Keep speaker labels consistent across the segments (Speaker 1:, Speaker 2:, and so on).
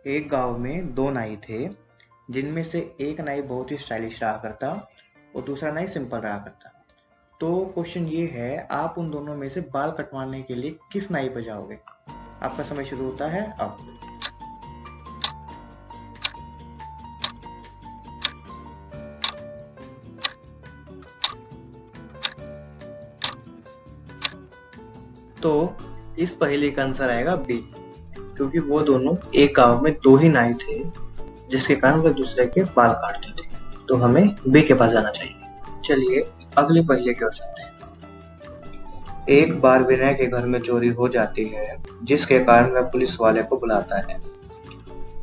Speaker 1: एक गांव में दो नाई थे, जिनमें से एक नाई बहुत ही स्टाइलिश रहा करता और दूसरा नाई सिंपल रहा करता। तो क्वेश्चन ये है, आप उन दोनों में से बाल कटवाने के लिए किस नाई पर जाओगे? आपका समय शुरू होता है अब। तो इस पहेली का आंसर आएगा बी, क्योंकि वो दोनों एक गांव में दो ही नाई थे, जिसके कारण वे दूसरे के बाल काटते थे। तो हमें बी के पास जाना चाहिए। चलिए अगली पहेली की ओर चलते हैं। एक बार विनय के घर में चोरी हो जाती है, जिसके कारण वह पुलिस वाले को बुलाता है।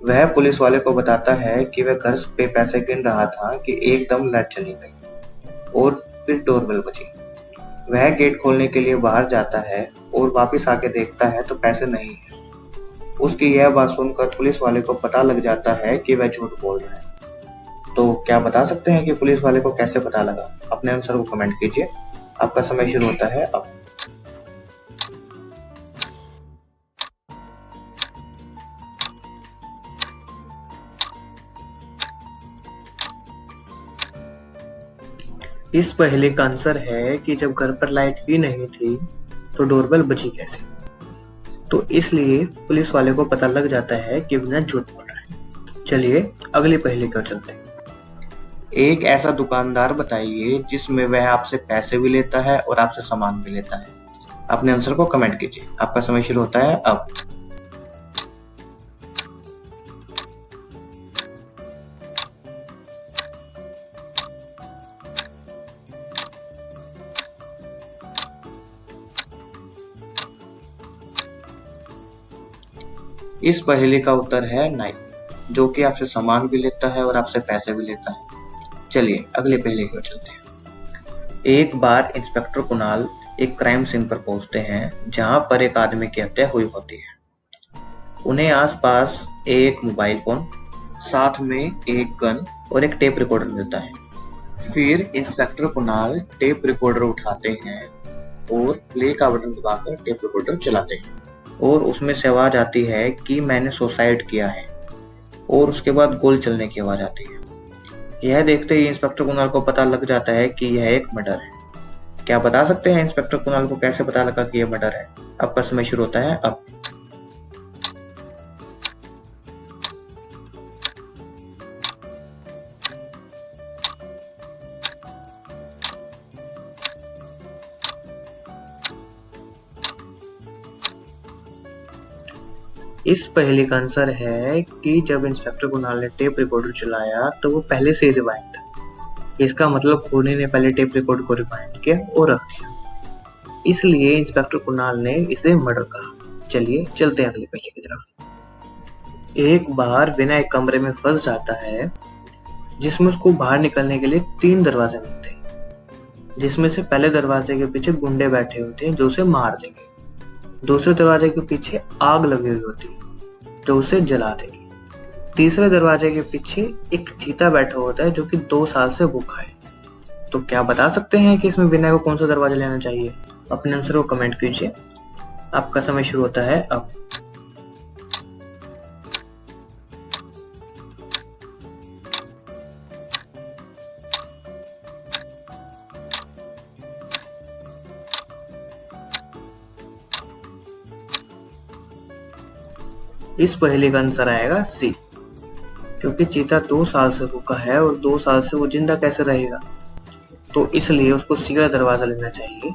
Speaker 1: वह पुलिस वाले को बताता है कि वह घर पे पैसे गिन रहा था कि एकदम लाइट चली गई और फिर डोरबेल बजी। वह गेट खोलने के लिए बाहर जाता है और वापस आके देखता है तो पैसे नहीं है। उसकी यह बात सुनकर पुलिस वाले को पता लग जाता है कि वह झूठ बोल रहा है। तो क्या बता सकते हैं कि पुलिस वाले को कैसे पता लगा? अपने आंसर को कमेंट कीजिए। आपका समय शुरू होता है अब। इस पहेली का आंसर है कि जब घर पर लाइट ही नहीं थी तो डोरबेल बजी कैसे? तो इसलिए पुलिस वाले को पता लग जाता है कि विनय झूठ बोल रहा है। चलिए अगली पहेली की ओर चलते हैं। एक ऐसा दुकानदार बताइए जिसमें वह आपसे पैसे भी लेता है और आपसे सामान भी लेता है। अपने आंसर को कमेंट कीजिए। आपका समय शुरू होता है अब। इस पहेली का उत्तर है नाई, जो कि आपसे सामान भी लेता है और आपसे पैसे भी लेता है। चलिए अगली पहेली की ओर चलते हैं। एक बार इंस्पेक्टर कुणाल एक क्राइम सीन पर पहुंचते हैं, जहां पर एक आदमी की हत्या हुई होती है। उन्हें आसपास एक मोबाइल फोन, साथ में एक गन और एक टेप रिकॉर्डर मिलता है। फिर इंस्पेक्टर कुणाल टेप रिकॉर्डर उठाते हैं और प्ले का बटन दबाकर टेप रिकॉर्डर चलाते हैं और उसमें से आवाज आती है कि मैंने सुसाइड किया है, और उसके बाद गोली चलने की आवाज आती है। यह देखते ही इंस्पेक्टर कुणाल को पता लग जाता है कि यह एक मर्डर है। क्या बता सकते हैं इंस्पेक्टर कुणाल को कैसे पता लगा कि यह मर्डर है? आपका समय शुरू होता है अब। इस पहेली का आंसर है कि जब इंस्पेक्टर कुणाल ने टेप रिकॉर्डर चलाया तो वो पहले से ही रिवाइंड था। इसका मतलब खूनी ने पहले टेप रिकॉर्डर को रिवाइंड किया और रख दिया, इसलिए इंस्पेक्टर कुणाल ने इसे मर्डर कहा। चलिए चलते हैं अगली पहेली की तरफ। एक बार विनय एक कमरे में फंस जाता है, जिसमें उसको बाहर निकलने के लिए 3 दरवाजे मिलते हैं, जिसमें से पहले दरवाजे के पीछे गुंडे बैठे होते हैं जो उसे मार देंगे। दूसरे दरवाजे के पीछे आग लगी हुई होती है जो उसे जला देगी। तीसरे दरवाजे के पीछे एक चीता बैठा होता है जो कि 2 साल से भूखा है। तो क्या बता सकते हैं कि इसमें विनय को कौन सा दरवाजा लेना चाहिए? अपने आंसर को कमेंट कीजिए। आपका समय शुरू होता है अब। इस पहेली का आंसर आएगा सी, क्योंकि चीता 2 साल से भूखा है और 2 साल से वो जिंदा कैसे रहेगा? तो इसलिए उसको सीधा दरवाजा लेना चाहिए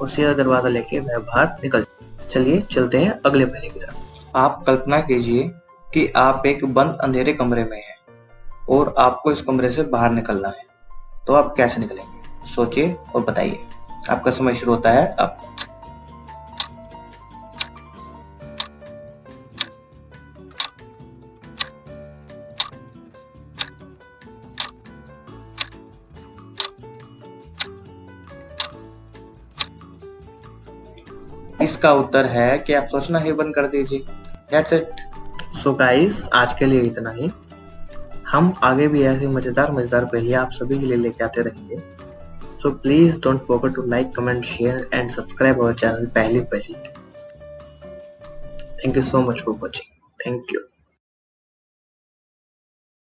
Speaker 1: और सीधा दरवाजा लेके वह बाहर निकल। चलिए चलते हैं अगले पहेली की तरफ। आप कल्पना कीजिए कि आप एक बंद अंधेरे कमरे में हैं और आपको इस कमरे से बाहर निकलना है। तो आप कैसे निकलेंगे? सोचिए और बताइए। आपका समय शुरू होता है अब। इसका उत्तर है कि आप सोचना ही बंद कर दीजिए। That's it. सो गाइस, आज के लिए इतना ही। हम आगे भी ऐसी मजेदार पहेलियां आप सभी के लिए लेके आते रहेंगे। So please don't forget to like, comment, share and subscribe our channel पहली पहेली। Thank you so much for watching. Thank you.